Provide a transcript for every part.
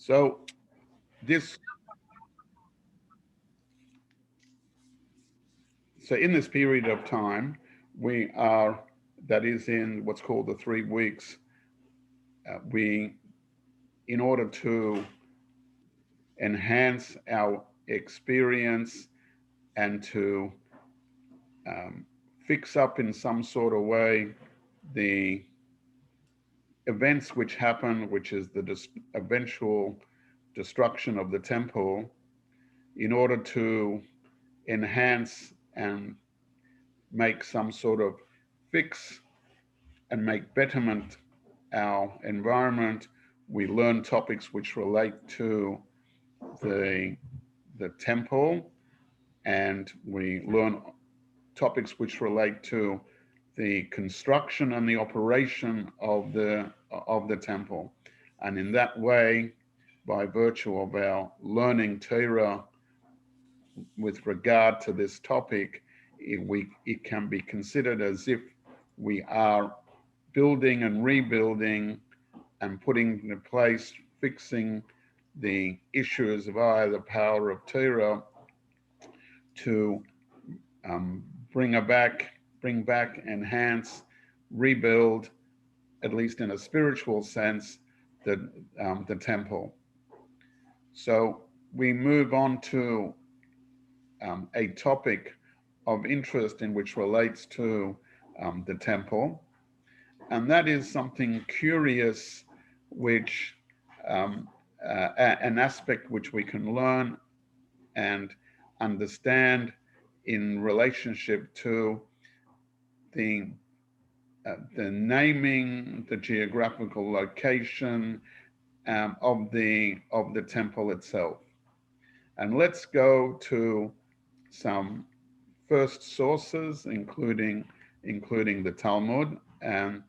So this, so in this period of time, we are, that is in what's called the 3 weeks, we, in order to enhance our experience and to fix up in some sort of way the events which happen, which is the eventual destruction of the temple, in order to enhance and make some sort of fix and make betterment our environment. We learn topics which relate to the, the temple, and we learn topics which relate to the construction and the operation of the temple. And in that way, by virtue of our learning Torah with regard to this topic, it can be considered as if we are building and rebuilding and putting into place, fixing the issues via the power of Torah to bring back, enhance, rebuild, at least in a spiritual sense, the temple. So we move on to a topic of interest in which relates to the temple, and that is something curious, which an aspect which we can learn and understand in relationship to the naming, the geographical location of the temple itself. And let's go to some first sources, including the Talmud, and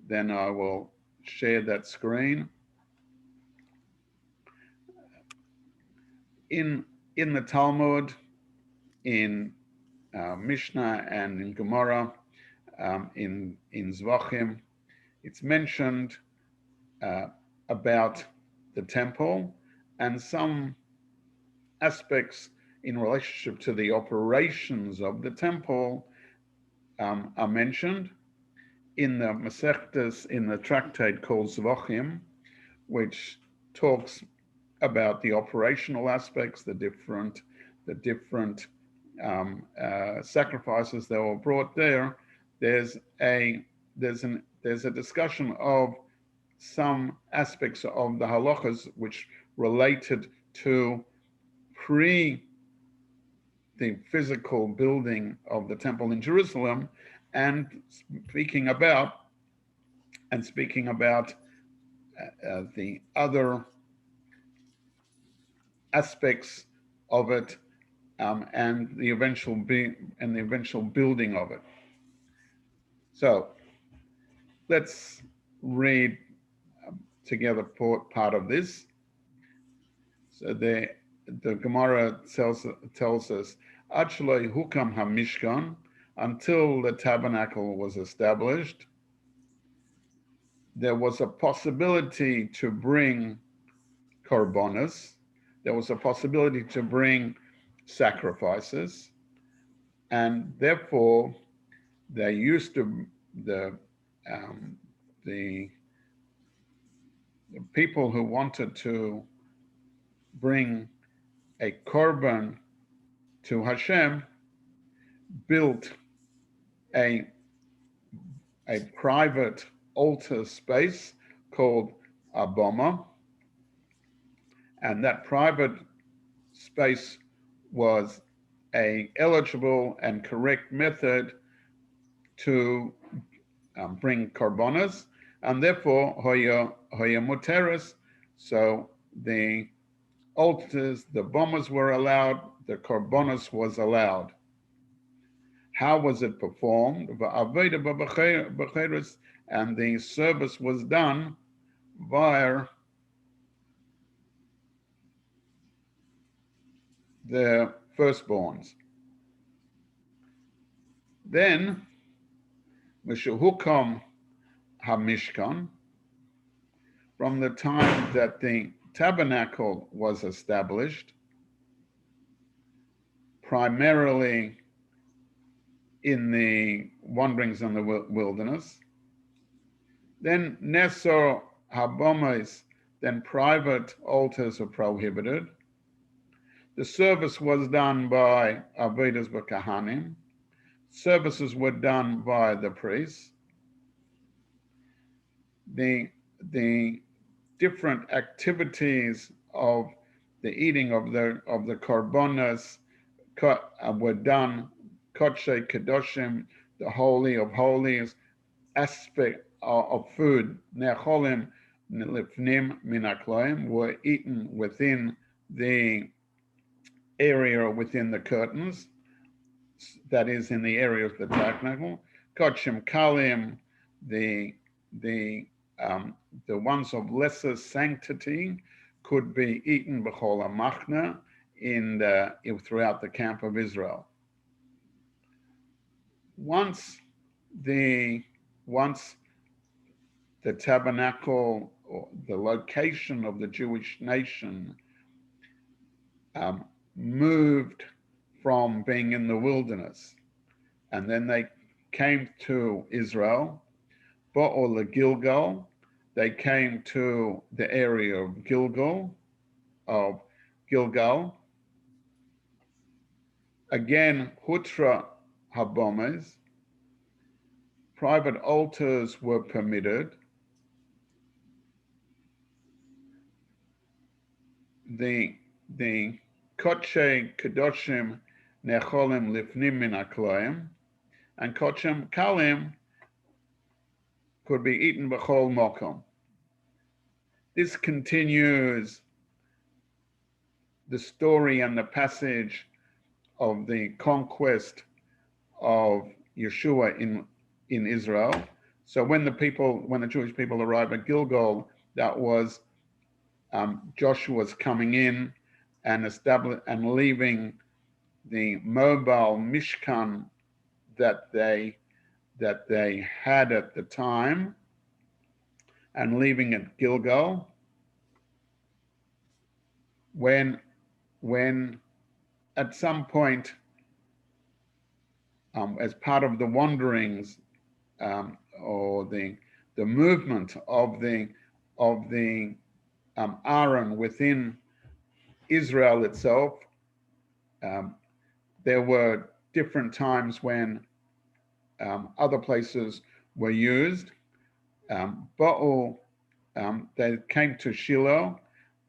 then I will share that screen. In the Talmud, in Mishnah and in Gemara, in Zvachim, it's mentioned about the temple, and some aspects in relationship to the operations of the temple are mentioned in the Masechtas, in the tractate called Zvachim, which talks about the operational aspects, the different sacrifices that were brought there. There's a discussion of some aspects of the halachas which related to the physical building of the temple in Jerusalem, and speaking about the other aspects of it, and the eventual building of it. So let's read together part of this. So the Gemara tells us, Achloi hukam hamishkan, until the tabernacle was established, there was a possibility to bring korbanos, there was a possibility to bring sacrifices, and therefore they used to, the people who wanted to bring a korban to Hashem built a private altar space called a boma, and that private space was a eligible and correct method to bring korbanos, and therefore hoya muteris. So the altars, the bomas were allowed, the korbanos was allowed. How was it performed? And the service was done via the firstborns. Then, Mishahukam HaMishkan, from the time that the tabernacle was established primarily in the wanderings in the wilderness. Then Nesor Habomas, then private altars were prohibited. The service was done by Avodas B'Kahanim. Services were done by the priests. The different activities of the eating of the korbanos were done. Kodshe Kedoshim, the Holy of Holies, aspect of food, necholim lifnim min hakloim, were eaten within the area within the curtains, that is in the area of the tabernacle. Kodshim kalim, the ones of lesser sanctity could be eaten b'chol hamachna throughout the camp of Israel. Once the tabernacle, or the location of the Jewish nation, moved from being in the wilderness, and then they came to Israel, Ba'ol Gilgal, they came to the area of Gilgal. Again, Hutra Habomas, private altars were permitted. The Kodshe Kedoshim Necholim Lifnim Min Hakloim, and Kodshem Kalim could be eaten b'chol mokom. This continues the story and the passage of the conquest of Yeshua in Israel. So when the Jewish people arrived at Gilgal, that was Joshua's coming in and leaving the mobile Mishkan that they had at the time, and leaving at Gilgal. When at some point, as part of the wanderings or the movement of the Aaron within Israel itself, there were different times when other places were used. Ba'ul, they came to Shiloh.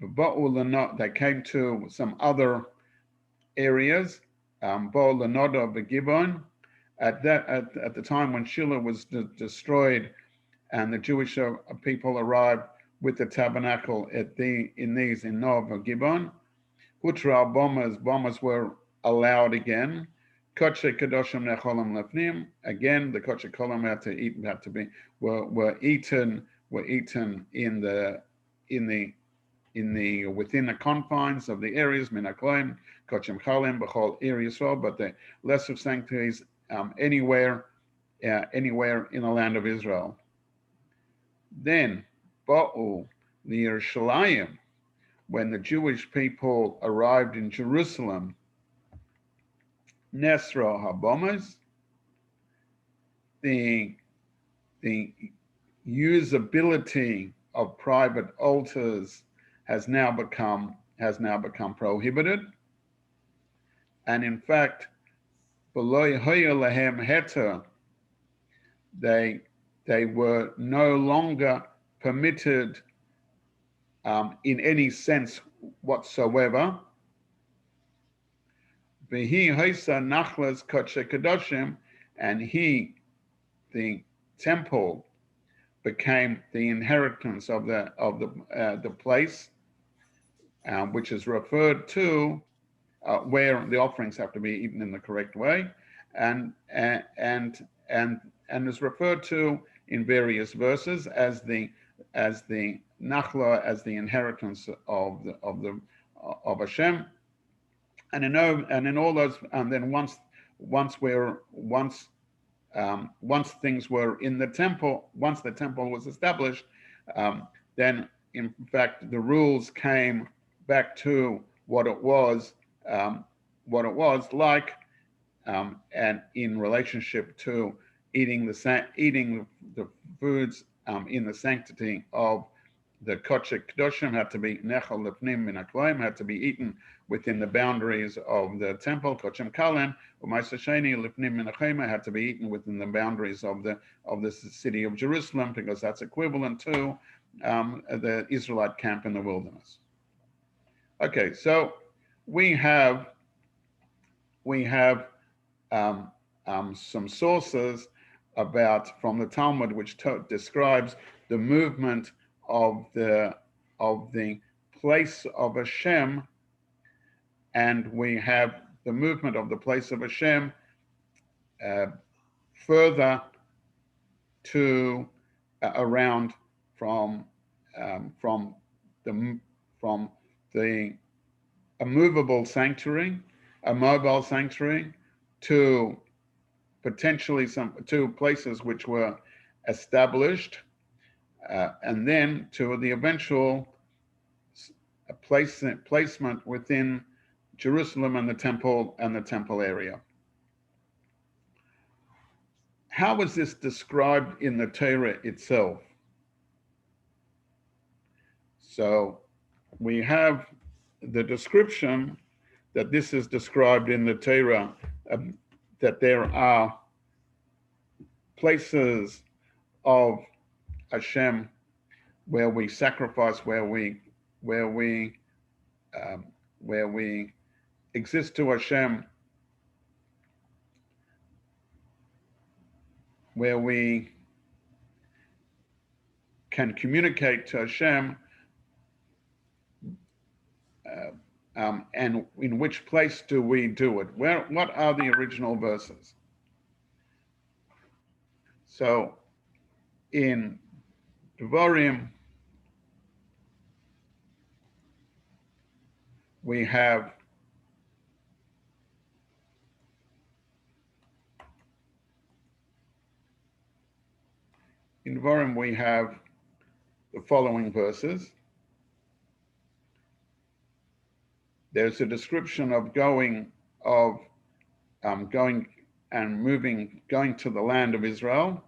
Ba'ul, they came to some other areas. Ba'ul Lanoda B'Gibon. At the time when Shiloh was destroyed, and the Jewish people arrived with the tabernacle in Nov and Gibon, Hutra bombers were allowed again. Kodshe Kedoshim Necholim Lefnim. Again, the Kodshe Kolam were eaten within the confines of the areas Min Hakloim, Kodshem Chalim B'chol areas, but the lesser sanctuaries anywhere in the land of Israel. Then Ba'u Yerushalayim, when the Jewish people arrived in Jerusalem, Nesra Habomas, the usability of private altars has now become prohibited, and in fact, B'lo hoya lahem heter, they were no longer permitted in any sense whatsoever. V'hi hoisa nachlas kodshe kedoshim, and the temple, became the inheritance of the place, which is referred to where the offerings have to be eaten in the correct way, and is referred to in various verses as the nachla, as the inheritance of Hashem, and in all those, and then once things were in the temple, once the temple was established, then in fact, the rules came back to what it was, like, and in relationship to eating the foods in the sanctity of the Kodesh Kedoshim had to be nechal lefnim min hakloim, had to be eaten within the boundaries of the temple. Kodesh Kalen u'ma'aser sheni lefnim min hachema had to be eaten within the boundaries of the city of Jerusalem, because that's equivalent to the Israelite camp in the wilderness. Okay, so we have some sources from the Talmud which describes the movement of the place of Hashem, and we have the movement of the place of Hashem further to around from the a mobile sanctuary to potentially two places which were established, and then to the eventual placement within Jerusalem and the temple area. How is this described in the Torah itself? So we have the description that this is described in the Torah, that there are places of Hashem where we sacrifice, where we exist to Hashem, where we can communicate to Hashem, and in which place do we do it? What are the original verses? So in Devarim, we have the following verses. There's a description of going to the land of Israel,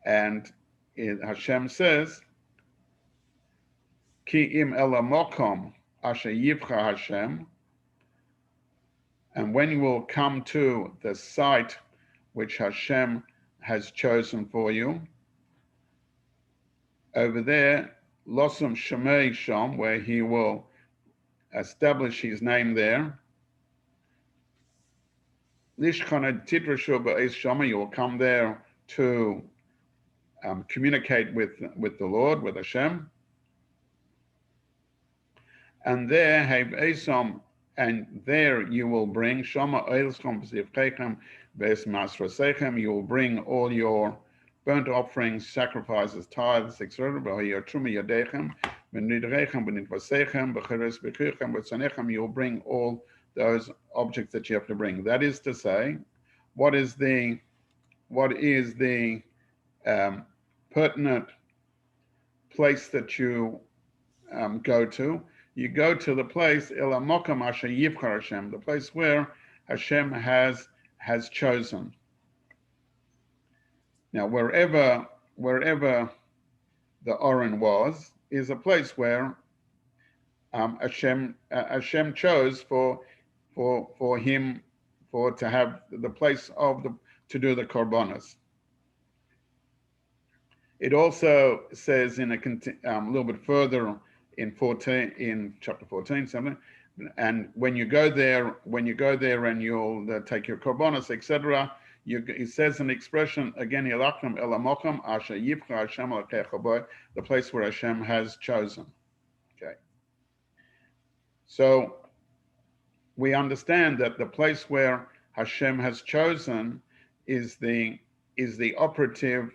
and Hashem says, Ki im ela mokom asher yivcha Hashem, and when you will come to the site which Hashem has chosen for you, over there, losum shemei shom, where he will establish his name there. Lishchana tidrashu ba'es shama, you will come there to communicate with the Lord, with Hashem. And there have esom, and there you will bring shama oilschom b'zivchechem b'es masrasechem, you will bring all your burnt offerings, sacrifices, tithes, etc. You'll bring all those objects that you have to bring. That is to say, what is the pertinent place that you go to? You go to the place the place where Hashem has chosen. Now, wherever the Oren was, is a place where Hashem chose to have the place to do the korbanos. It also says in a little bit further in chapter 14, something, and when you go there and you'll take your korbanos, etc. It says an expression again, the place where Hashem has chosen. Okay. So we understand that the place where Hashem has chosen is the operative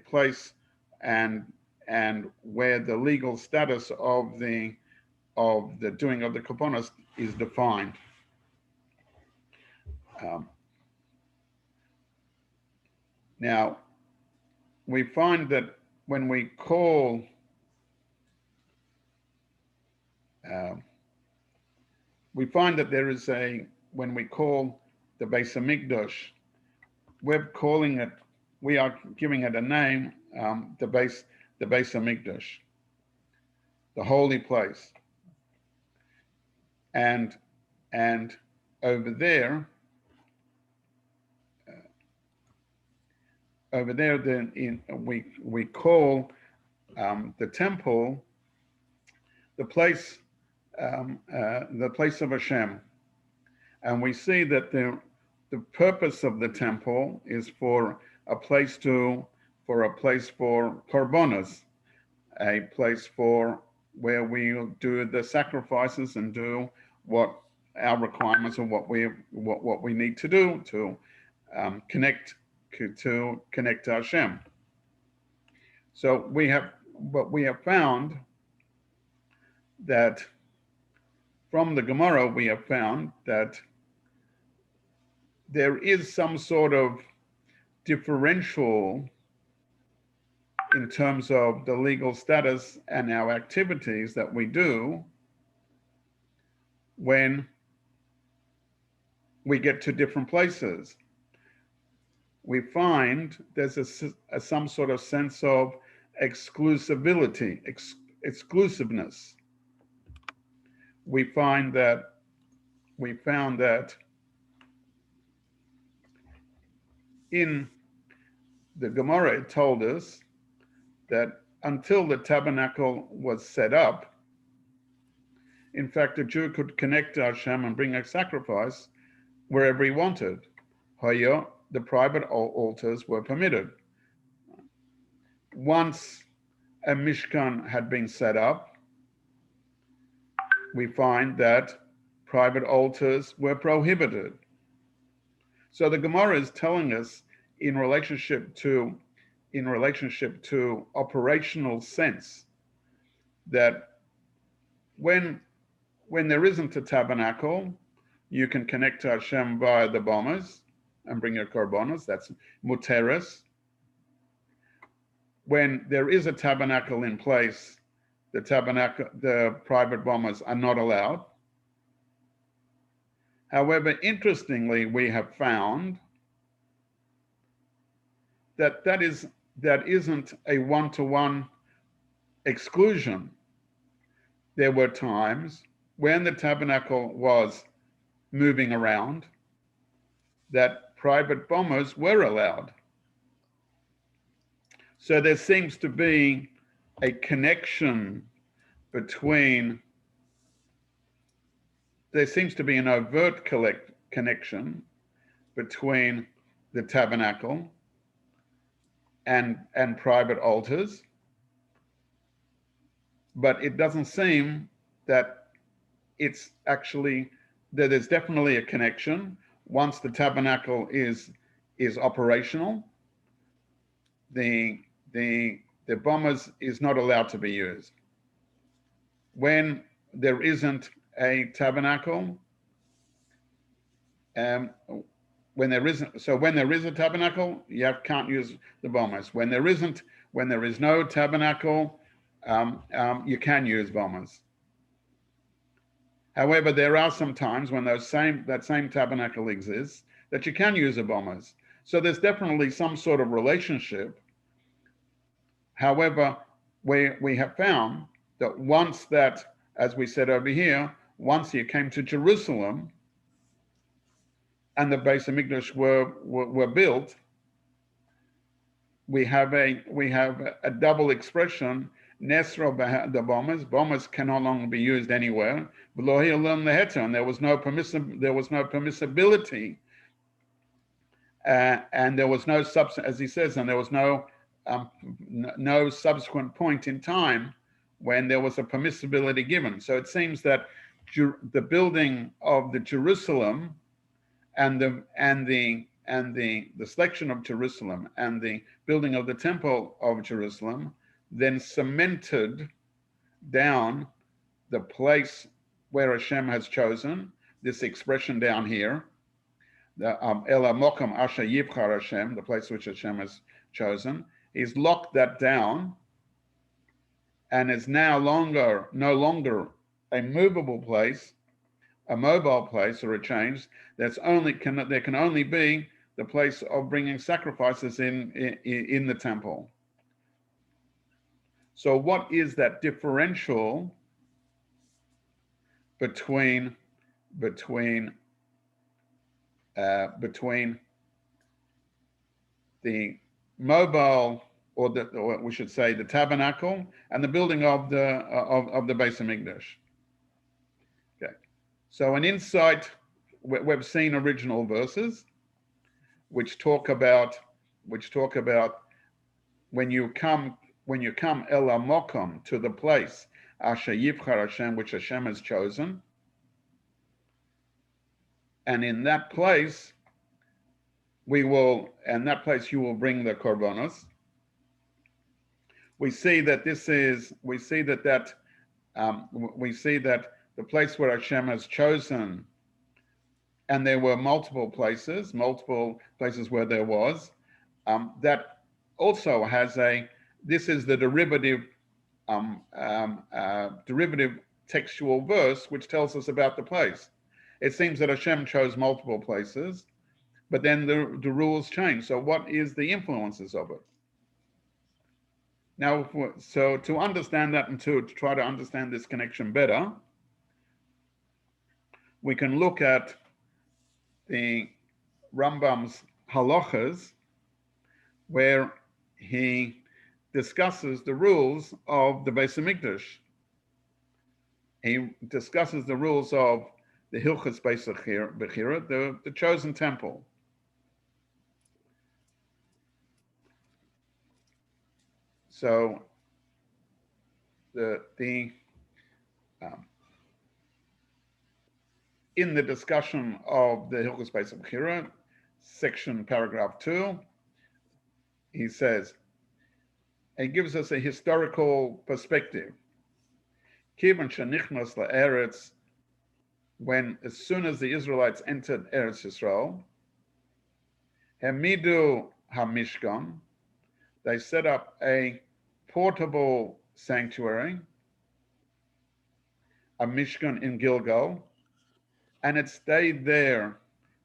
place, and where the legal status of the doing of the korbanos is defined. Now, we find that when we call we find that there is when we call the Beis HaMeikdash, we are giving it a name, the Beis HaMeikdash, the holy place. And over there, then we call the temple the place of Hashem, and we see that the purpose of the temple is for a place for korbanos, a place for where we do the sacrifices and do what our requirements and what we need to do to connect to Hashem. So we have found that from the Gemara, we have found that there is some sort of differential in terms of the legal status and our activities that we do when we get to different places. We find there's some sort of sense of exclusivity, exclusiveness. We found that in the Gemara, it told us that until the tabernacle was set up, in fact, a Jew could connect to Hashem and bring a sacrifice wherever he wanted. However, the private altars were permitted. Once a Mishkan had been set up, we find that private altars were prohibited. So the Gemara is telling us in relationship to operational sense that when there isn't a tabernacle, you can connect to Hashem via the bombers and bring your korbanos. That's muteres. When there is a tabernacle in place, the private bombers are not allowed. However, interestingly, we have found that isn't a one-to-one exclusion. There were times when the tabernacle was moving around that private bombers were allowed. So there seems to be a connection there seems to be an overt connection between the tabernacle and private altars, but it doesn't seem that it's actually, that there's definitely a connection. Once the tabernacle is operational, the bombers is not allowed to be used. When there isn't a tabernacle, when there is a tabernacle, you can't use the bombers. When there is no tabernacle, you can use bombers. However, there are some times when that same tabernacle exists that you can use the bombers. So there's definitely some sort of relationship. However, we have found that once that, as we said over here, once you came to Jerusalem and the Beis HaMeikdash were built, we have a double expression. Nesro, the bombers can no longer be used anywhere. And there was no permissibility, and there was no as he says, and there was no subsequent point in time when there was a permissibility given. So it seems that the building of the Jerusalem and the selection of Jerusalem and the building of the temple of Jerusalem then cemented down the place where Hashem has chosen, this expression down here, the Ela Mokam Asher Yivchar Hashem, the place which Hashem has chosen. He's locked that down and is no longer a movable place, a mobile place, or a change, there can only be the place of bringing sacrifices in the temple. So what is that differential between between between the mobile, or we should say the tabernacle, and the building of the Beis HaMeikdash? Okay, so an insight. We've seen original verses which talk about when you come el hamokom, to the place asher yivchar Hashem, which Hashem has chosen, and in that place you will bring the korbanos. We see that the place where Hashem has chosen, and there were multiple places where there was, that also has this is the derivative textual verse which tells us about the place. It seems that Hashem chose multiple places, but then the rules change. So what is the influences of it? Now, so to understand that, and to try to understand this connection better, we can look at the Rambam's Halachas, where he discusses the rules of the Beis HaMeikdash. He discusses the rules of the Hilchas Beis HaBechira, the chosen temple. So in the discussion of the Hilchas Beis HaBechira, section paragraph 2, he says, he gives us a historical perspective. Kivan shenichnas la'eretz, as soon as the Israelites entered Eretz Yisrael, hamidu hamishkan, they set up a portable sanctuary, a mishkan in Gilgal, and it stayed there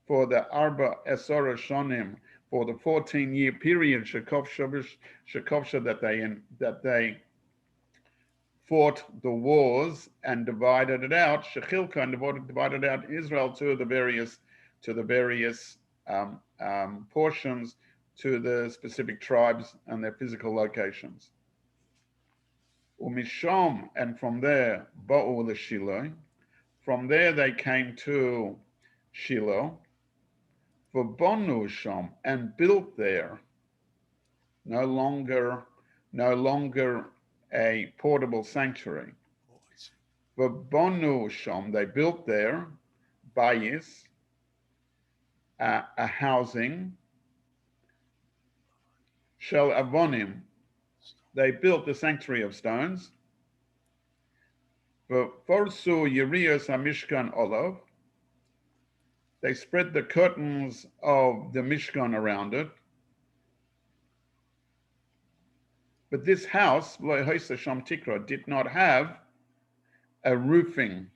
for the Arba Esora Shonim, for the 14-year period Shekovsha that they fought the wars and divided it out, Shechilka, and divided out Israel to the various portions, to the specific tribes and their physical locations. Umishom, and from there, Ba'u l'Shiloh, from there they came to Shiloh, V'bonu sham, and built there, no longer a portable sanctuary. V'bonu sham, they built there, bayis, a housing, shel avonim, they built the sanctuary of stones. V'forsu yiriyos hamishkan olav, they spread the curtains of the Mishkan around it. But this house, did not have a roofing.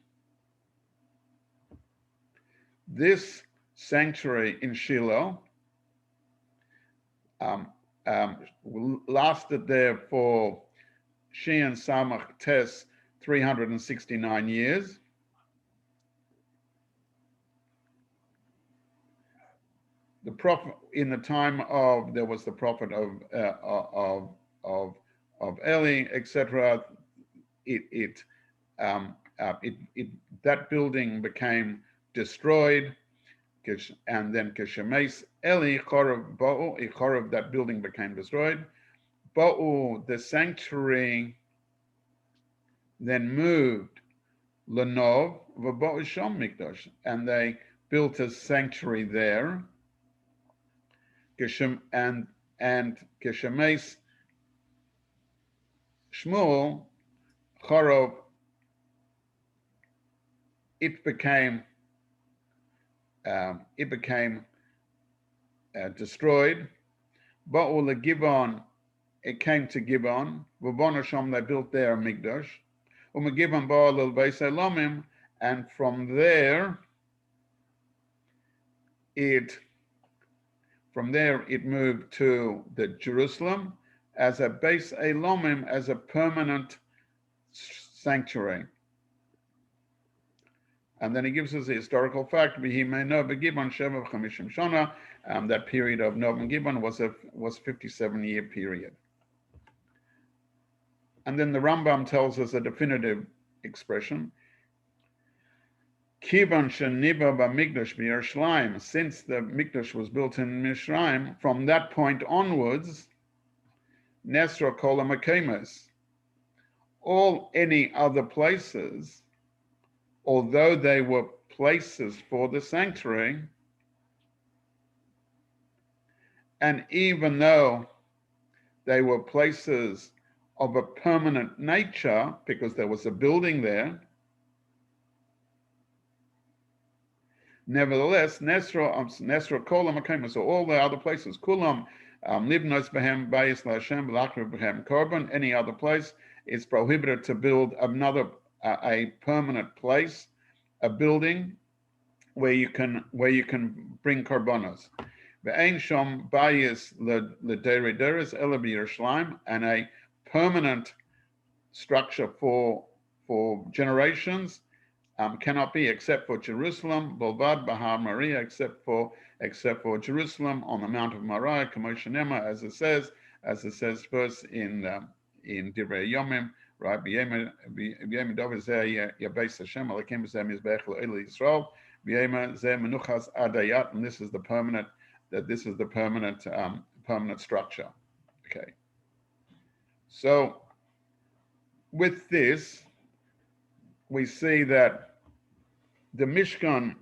This sanctuary in Shiloh lasted there for Shein Samach Tes 369 years. The prophet, in the time of, there was the prophet of Eli, etc. That building became destroyed, and then Keshemes Eli Chorav Ba'u, Chorav, that building became destroyed. Ba'u, the sanctuary, then moved Lenov V'Ba'u Shom Mikdash, and they built a sanctuary there. And Keshemes Shmuel Chorov, it became destroyed. Ba'u Givon, it came to Givon. V'bonu sham, they built there a mikdash. umegiban bo lil Beis Elomim, and from there it moved to the Jerusalem as a Beis Elomim, as a permanent sanctuary. And then he gives us the historical fact, that period of Nov and Gibbon was a 57-year period. And then the Rambam tells us a definitive expression. Kivan sheniba b'mikdash b'Yerushalayim, since the Mikdash was built in Misraim, from that point onwards, Nesra kol ha'makemes, all any other places, although they were places for the sanctuary, and even though they were places of a permanent nature, because there was a building there, nevertheless, Nesra kol ha'makemes, so all the other places, kulam nibnos behem bayis laHashem v'lakriv behem korban, any other place, is prohibited to build a permanent place, a building where you can bring korbanos. Ve'ein shom bayis l'derei deres ela b'Yerushalayim, and a permanent structure for generations cannot be except for Jerusalem, Bolvad Bahar Maria, except for Jerusalem on the Mount of Moriah, Kamosha Nema, as it says first in Divrei Yomim, right? B'yema David zeh Beis Hashem Elokim zeh Mizbech L'Eli Yisrael, b'yema zeh Menuchas Adayat, and this is the permanent structure. Okay. So with this, we see that the Mishkan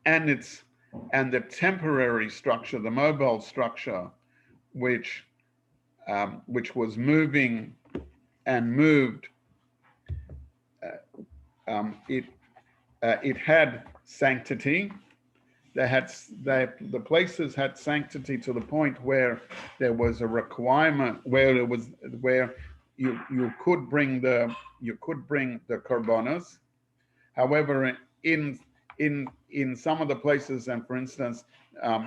and the temporary structure, the mobile structure, which was moving and moved, it had sanctity. The places had sanctity to the point where there was a requirement where you could bring the korbanos. However, in some of the places, and for instance,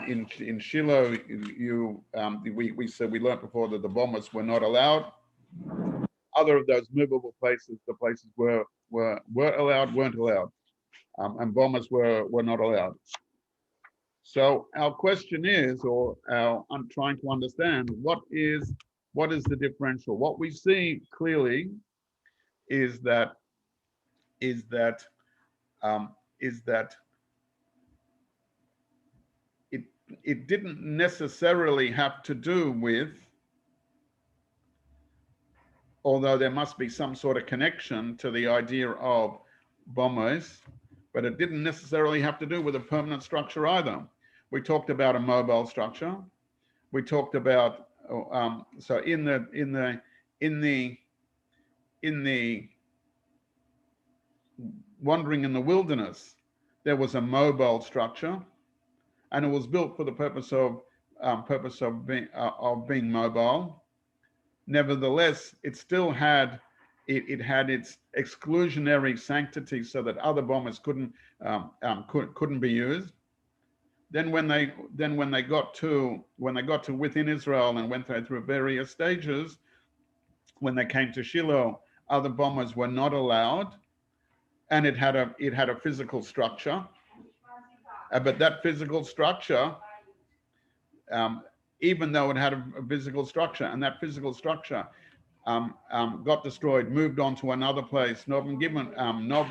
in Shiloh, we learned before that the bombers were not allowed. Other of those movable places, the places were allowed, weren't allowed, and bombers were not allowed. So our question is, I'm trying to understand, what is the differential? What we see clearly is that it didn't necessarily have to do with, although there must be some sort of connection to the idea of bombers, but it didn't necessarily have to do with a permanent structure either. We talked about a mobile structure. We talked about so in the wandering in the wilderness, there was a mobile structure, and it was built for the purpose of being mobile. Nevertheless, it still had its exclusionary sanctity, so that other bombers couldn't be used. Then when they got to within Israel and went through various stages, when they came to Shiloh, other bombers were not allowed, and it had a physical structure. But that physical structure, even though it had a physical structure, and that physical structure got destroyed, moved on to another place, Nov,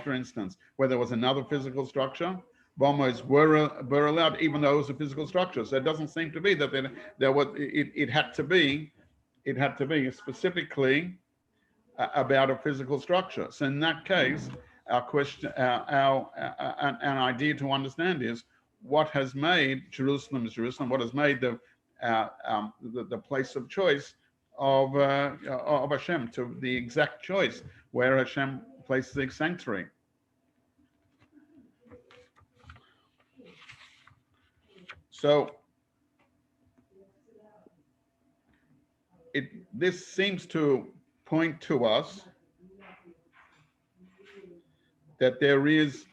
for instance, where there was another physical structure, bombers were allowed, even though it was a physical structure. So it doesn't seem to be that it had to be specifically about a physical structure. So in that case, our question, an idea to understand is, what has made Jerusalem? What has made the place of choice of Hashem, to the exact choice where Hashem places the sanctuary? So this seems to point to us that there is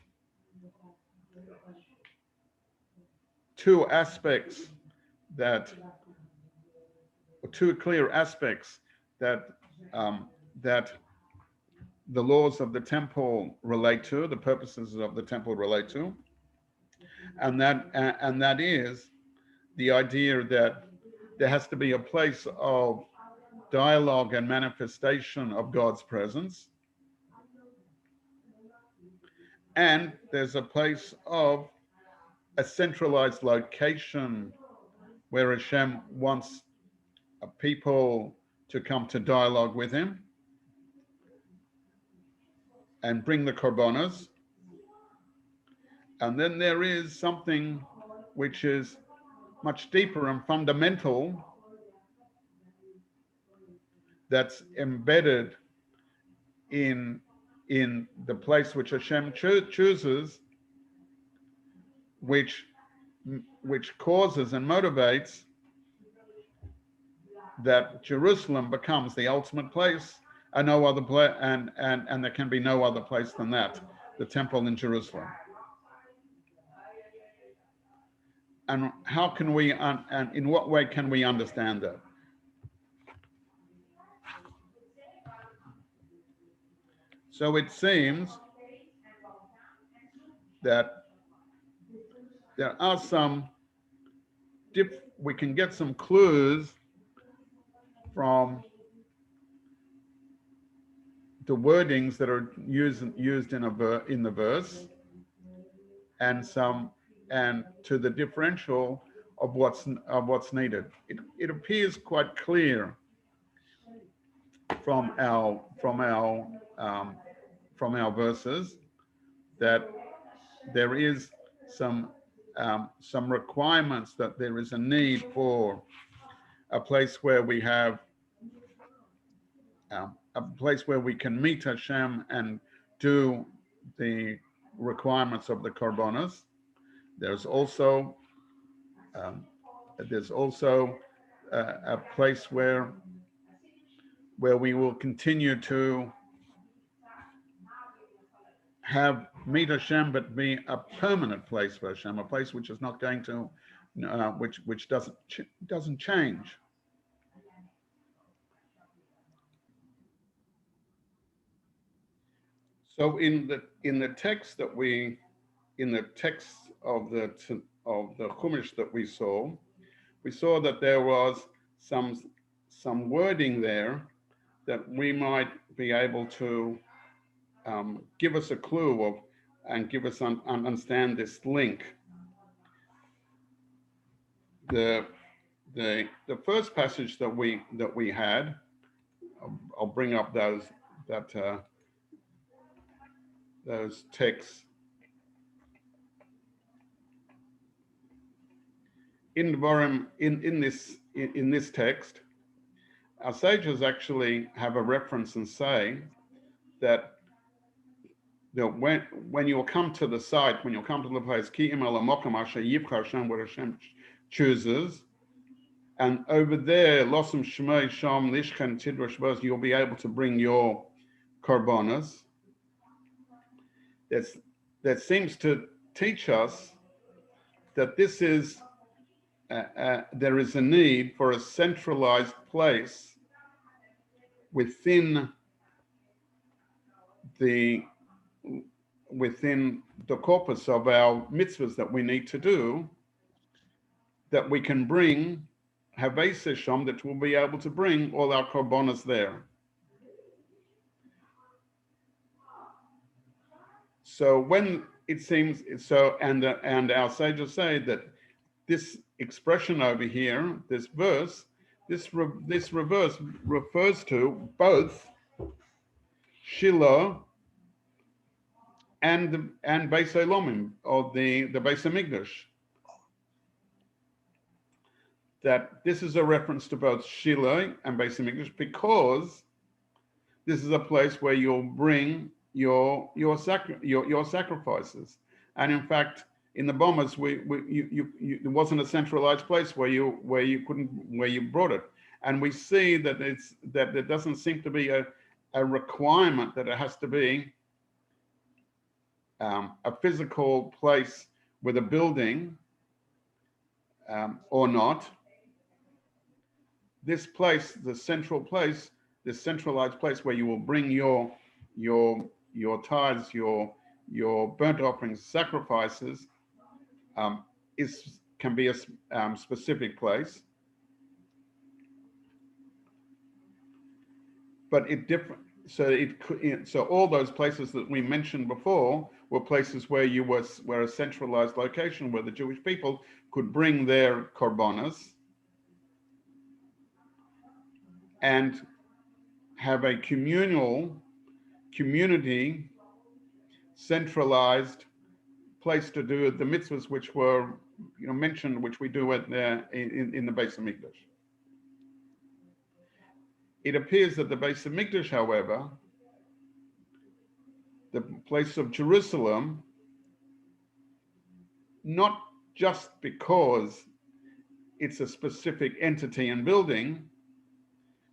two aspects that, two clear aspects that that the laws of the temple relate to, the purposes of the temple relate to, and that is the idea that there has to be a place of dialogue and manifestation of God's presence, and there's a place of a centralized location where Hashem wants people to come to dialogue with him and bring the korbanos. And then there is something which is much deeper and fundamental that's embedded in the place which Hashem chooses, which causes and motivates that Jerusalem becomes the ultimate place, and no other place, and there can be no other place than that, the temple in Jerusalem. And how can we, and in what way can we understand that? So it seems that there are some, we can get some clues from the wordings that are used in the verse, and to the differential of what's needed. It appears quite clear from our verses that there is some requirements, that there is a need for a place where we have a place where we can meet Hashem and do the requirements of the korbanos. There's also a place where we will continue to meet Hashem, but be a permanent place for Hashem, a place which is not going to, which doesn't change. So in the text of the Chumash that we saw that there was some wording there that we might be able to give us a clue of, and give us understand this link. The first passage that we had, I'll bring up those texts. In this text, our sages actually have a reference and say that when you come to the site, when you come to the place, ki imel hamokom asher yibchar Hashem, what Hashem chooses, and over there, losum shmei sham lishchen tidrash bos, you'll be able to bring your korbanos. That seems to teach us that this is there is a need for a centralized place within the corpus of our mitzvahs that we need to do, that we can bring Havei Sesham, that we'll be able to bring all our korbanos there. So when it seems so, and our sages say that this expression over here, this verse, this reverse refers to both Shiloh and Beis Elomim, or the Beis HaMeikdash. That this is a reference to both Shiloh and Beis HaMeikdash, because this is a place where you'll bring your sacrifices. And in fact, in the bombers, there wasn't a centralized place where you brought it. And we see that there doesn't seem to be a requirement that it has to be a physical place with a building or not, this place, the central place, this centralized place where you will bring your tithes, your burnt offerings, sacrifices, can be a specific place, but it different. So all those places that we mentioned before were places where were a centralized location where the Jewish people could bring their korbanos and have a community, centralized place to do the mitzvahs which were mentioned, which we do in the Beis HaMeikdash. It appears that the Beis HaMeikdash, however, the place of Jerusalem, not just because it's a specific entity and building,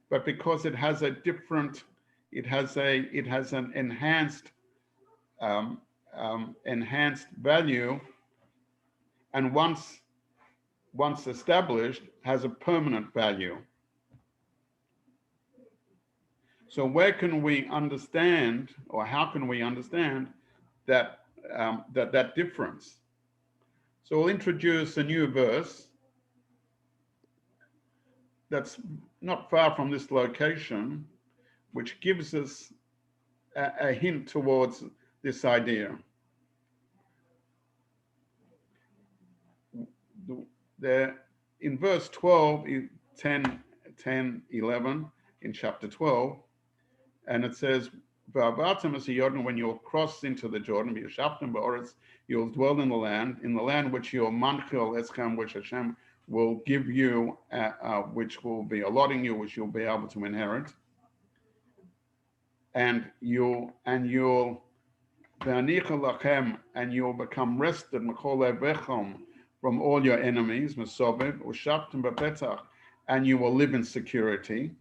but because it has an enhanced value, and once established, has a permanent value. So where can we understand, or how can we understand that that difference? So we'll introduce a new verse that's not far from this location, which gives us a hint towards this idea. In verse 12, 10, 11, in chapter 12, and it says, when you'll cross into the Jordan, you'll dwell in the land which you'll manchil eschem, which Hashem will give you, which will be allotting you, which you'll be able to inherit, and you'll become rested from all your enemies, and you will live in security.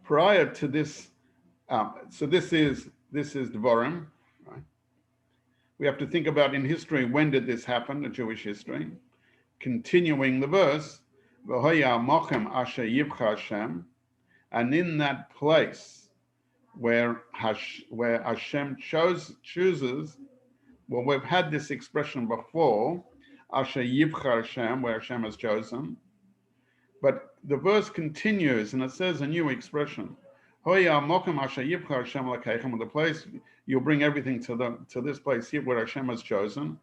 Prior to this, so this is Dvarim, right? We have to think about in history, when did this happen, the Jewish history? Continuing the verse, and in that place where Hashem chooses, well, we've had this expression before, Asher Yivchar Hashem, where Hashem has chosen, but the verse continues and it says a new expression. The place you'll bring everything to this place here where Hashem has chosen.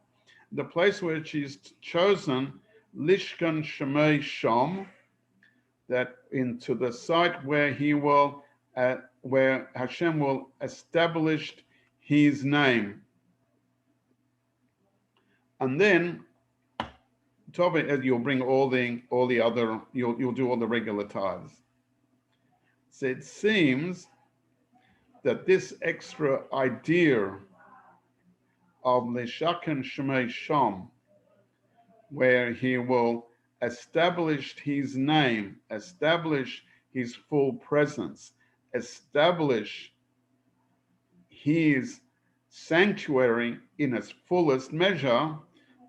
The place which He's chosen, Lishkan Shemei Shom, that into the site where where Hashem will establish His name. And then you'll bring all the other, you'll do all the regular tithes. So it seems that this extra idea of Lishakan Shemei Shom, where He will establish His name, establish His full presence, establish His sanctuary in its fullest measure,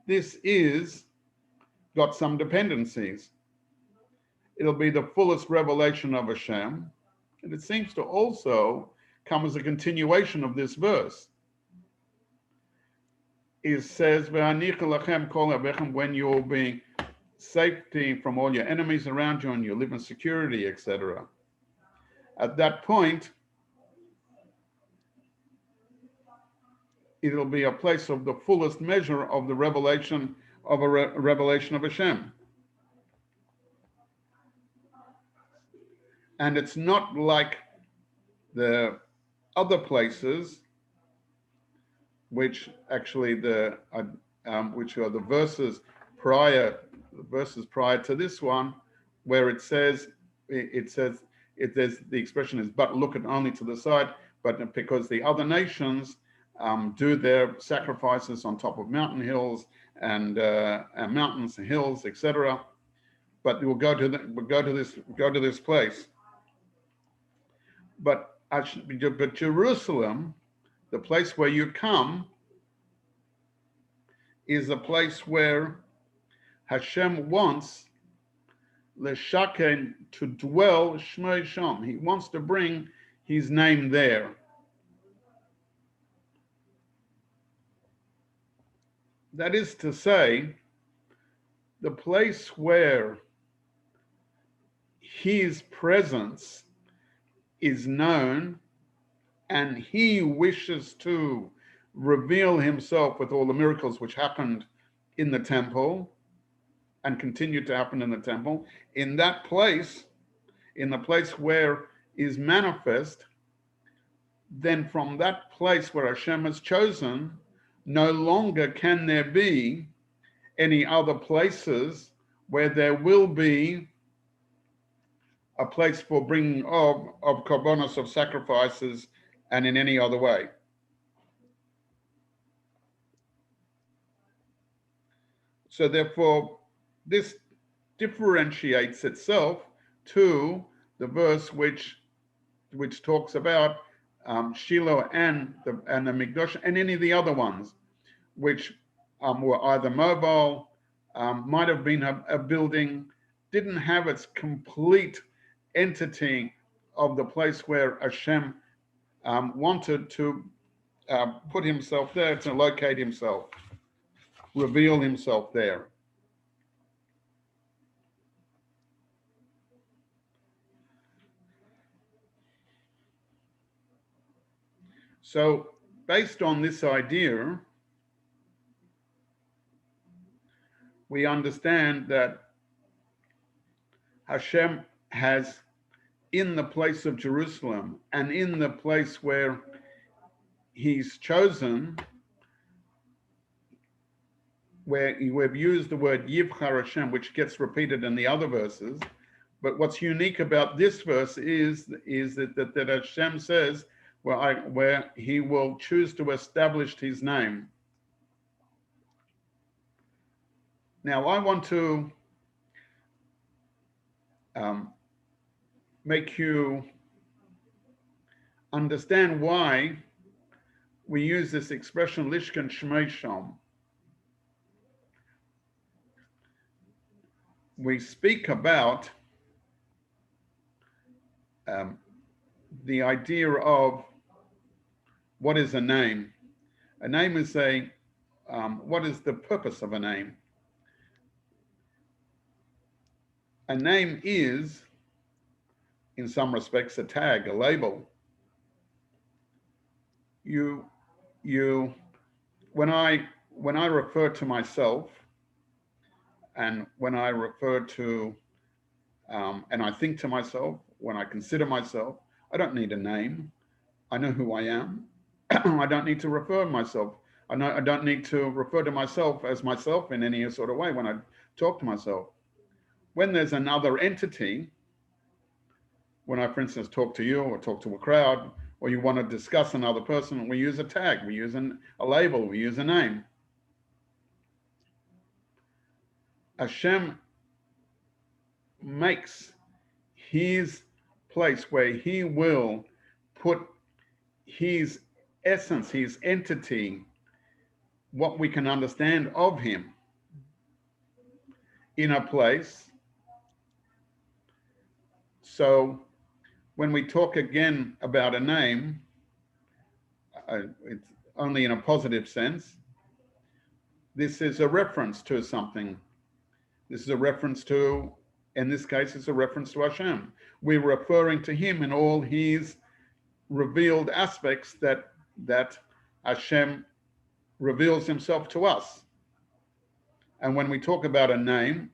this is got some dependencies. It'll be the fullest revelation of Hashem, and it seems to also come as a continuation of this verse. It says, when you'll be safety from all your enemies around you and you live in security, etc. At that point, it'll be a place of the fullest measure of the revelation of revelation of Hashem. And it's not like the other places, which actually which are the verses prior to this one, where it says the expression is, but look at only to the side, but because the other nations do their sacrifices on top of mountain hills and mountains and hills, etc. But we'll go to this place. But But Jerusalem, the place where you come, is a place where Hashem wants Leshaken to dwell Shmei Sham. He wants to bring his name there. That is to say, the place where his presence is known and he wishes to reveal himself with all the miracles which happened in the temple and continue to happen in the temple, in that place, in the place where is manifest, then from that place where Hashem has chosen, no longer can there be any other places where there will be a place for bringing of korbanos, of sacrifices, and in any other way. So therefore, this differentiates itself to the verse which talks about Shiloh and the Mikdash and any of the other ones, which were either mobile, might have been a building, didn't have its complete entity of the place where Hashem wanted to put himself there, to locate himself, reveal himself there. So based on this idea, we understand that Hashem has, in the place of Jerusalem and in the place where he's chosen, where we've used the word Yivchar Hashem, which gets repeated in the other verses. But what's unique about this verse is that Hashem says where he will choose to establish his name. Now, I want to make you understand why we use this expression Lishkan Shmei Sham. We speak about the idea of what is a name. A name is what is the purpose of a name? A name is, in some respects, a tag, a label. When I refer to myself, and when I refer to, and I think to myself, when I consider myself, I don't need a name. I know who I am. I don't need to refer to myself. I don't need to refer to myself as myself in any sort of way when I talk to myself. When there's another entity, when I, for instance, talk to you or talk to a crowd, or you want to discuss another person, we use a tag, we use a label, we use a name. Hashem makes his place where he will put his essence, his entity, what we can understand of him, in a place. So when we talk again about a name, it's only in a positive sense. This is a reference to something. This is a reference to, in this case, it's a reference to Hashem. We're referring to him in all his revealed aspects that Hashem reveals himself to us. And when we talk about a name,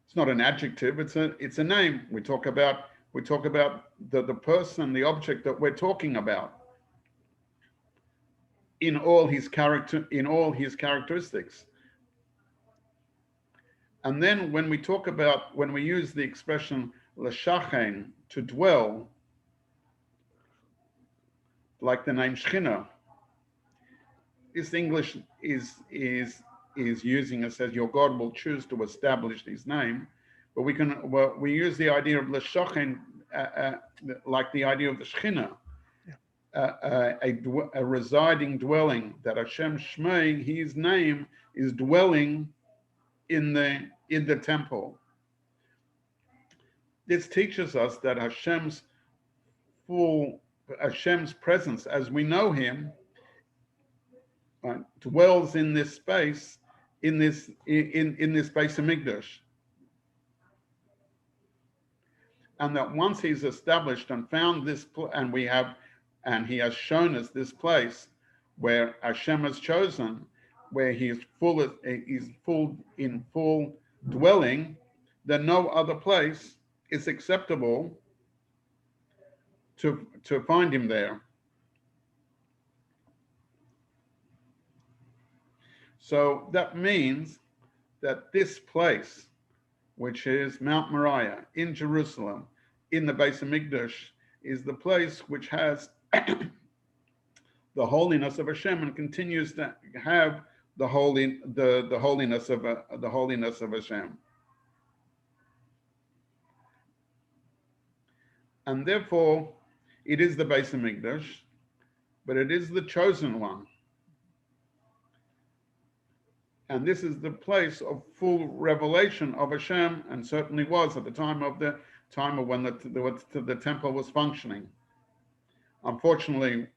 it's not an adjective, it's a name. We talk about the person, the object that we're talking about in all his characteristics. And then when we use the expression l'shachen, to dwell, like the name Shechina, this English is using it, says your God will choose to establish his name, but we use the idea of l'shachen like the idea of the Shekhinah, Yeah. a residing dwelling, that Hashem Shmei, his name, is dwelling in the temple. This teaches us that Hashem's presence, as we know him, dwells in this space, in this Beis HaMeikdash. And that once he's established and found this, and he has shown us this place where Hashem has chosen, where he is in full dwelling, then no other place is acceptable to find him there. So that means that this place, which is Mount Moriah in Jerusalem, in the Beis HaMeikdash, is the place which has the holiness of Hashem and continues to have the holiness of Hashem. And therefore, it is the Beis HaMeikdash, but it is the chosen one. And this is the place of full revelation of Hashem, and certainly was at the time of when the temple was functioning. Unfortunately,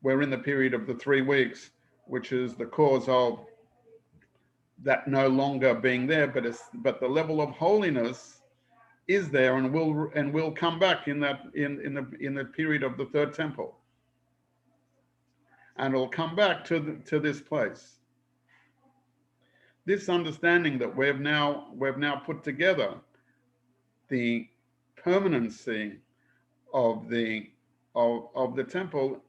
we're in the period of the 3 weeks, which is the cause of that no longer being there. But the level of holiness is there, and will come back in the period of the third temple, and it'll come back to this place. This understanding that we've now put together the permanency of the temple,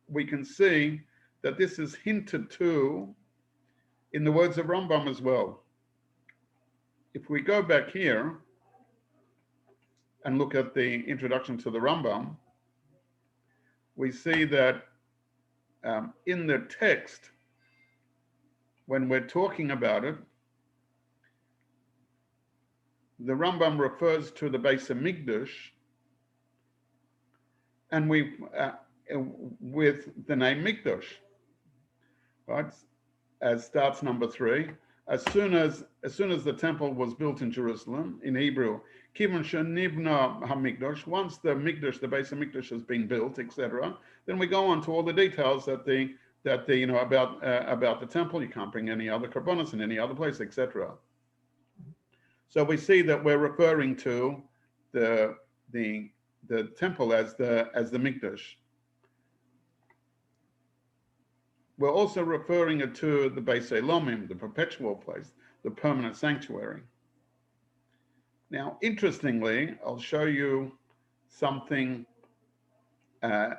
we can see that this is hinted to in the words of Rambam as well. If we go back here and look at the introduction to the Rambam, we see that in the text, when we're talking about it, the Rambam refers to the Beis HaMeikdash, and with the name Mikdash, right? As starts number 3. As soon as the temple was built in Jerusalem, in Hebrew, Kivon Shenivna HaMikdash, once the Mikdash, the Beis HaMeikdash has been built, etc., then we go on to all the details about the temple. You can't bring any other korbanos in any other place, etc. So we see that we're referring to the temple as the Mikdash. We're also referring it to the Beis Elomim, the perpetual place, the permanent sanctuary. Now, interestingly, I'll show you something, a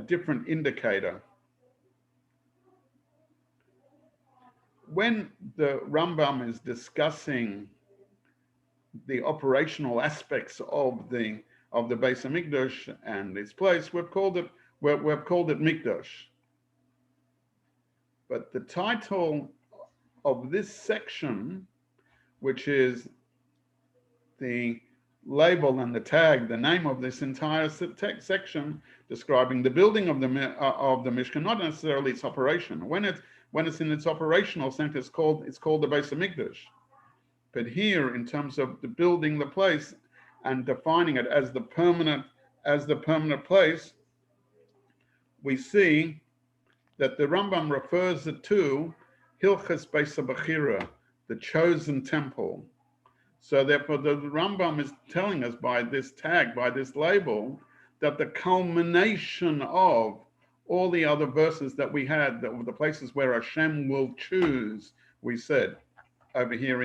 different indicator. When the Rambam is discussing the operational aspects of the Beis HaMikdash and its place, we've called it Mikdash. But the title of this section, which is the label and the tag, the name of this entire section, describing the building of the Mishkan, not necessarily its operation. When it's in its operational sense, it's called the Beis HaMikdash. But here, in terms of the building the place and defining it as the permanent place, we see that the Rambam refers it to Hilchas Beis Habechira, the chosen temple. So therefore, the Rambam is telling us by this tag, by this label, that the culmination of all the other verses that we had, that were the places where Hashem will choose, we said over here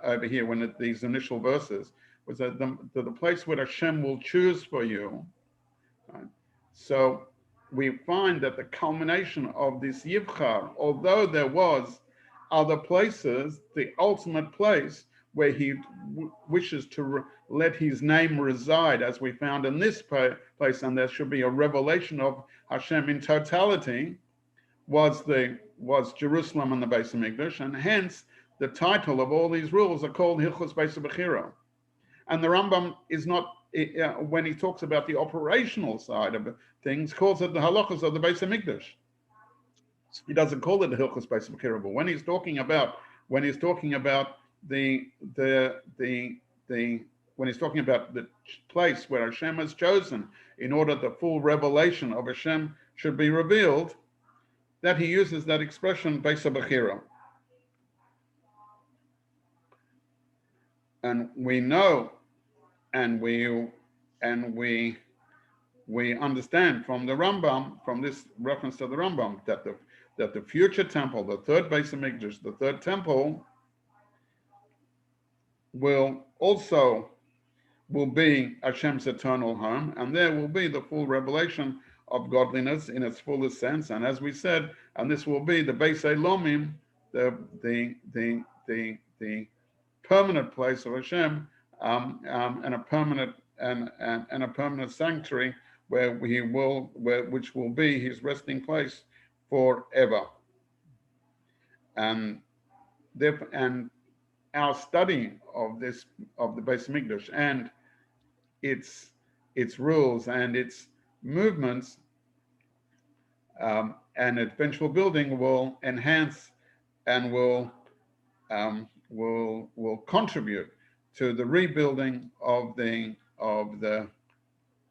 over here when these initial verses, was that the place where Hashem will choose for you. Right? So we find that the culmination of this Yivchar, although there was other places, the ultimate place where he wishes to let his name reside, as we found in this place, and there should be a revelation of Hashem in totality, was Jerusalem and the Beis HaMikdash, and hence the title of all these rules are called Hilchos Beis Habechira. And the Rambam is not, when he talks about the operational side of things, calls it the halachas of the Beis HaMeikdash. He doesn't call it the Hilchos Beis HaMeikdash. But when he's talking about the the the the when he's talking about the place where Hashem has chosen in order the full revelation of Hashem should be revealed, that he uses that expression Beis Habechira. And we know, and we understand from the Rambam, from this reference to the Rambam, that the future temple, the third Beis HaMikdash, the third temple, will be Hashem's eternal home, and there will be the full revelation of godliness in its fullest sense. And as we said, and this will be the Beis Elomim, the permanent place of Hashem, and a permanent sanctuary which will be his resting place forever. And our study of the Beis HaMikdash and its rules and its movements and its eventual building will enhance and will contribute to the rebuilding of the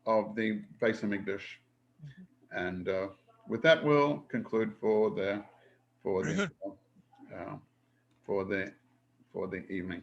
Beis HaMikdash. And with that, we'll conclude for the evening.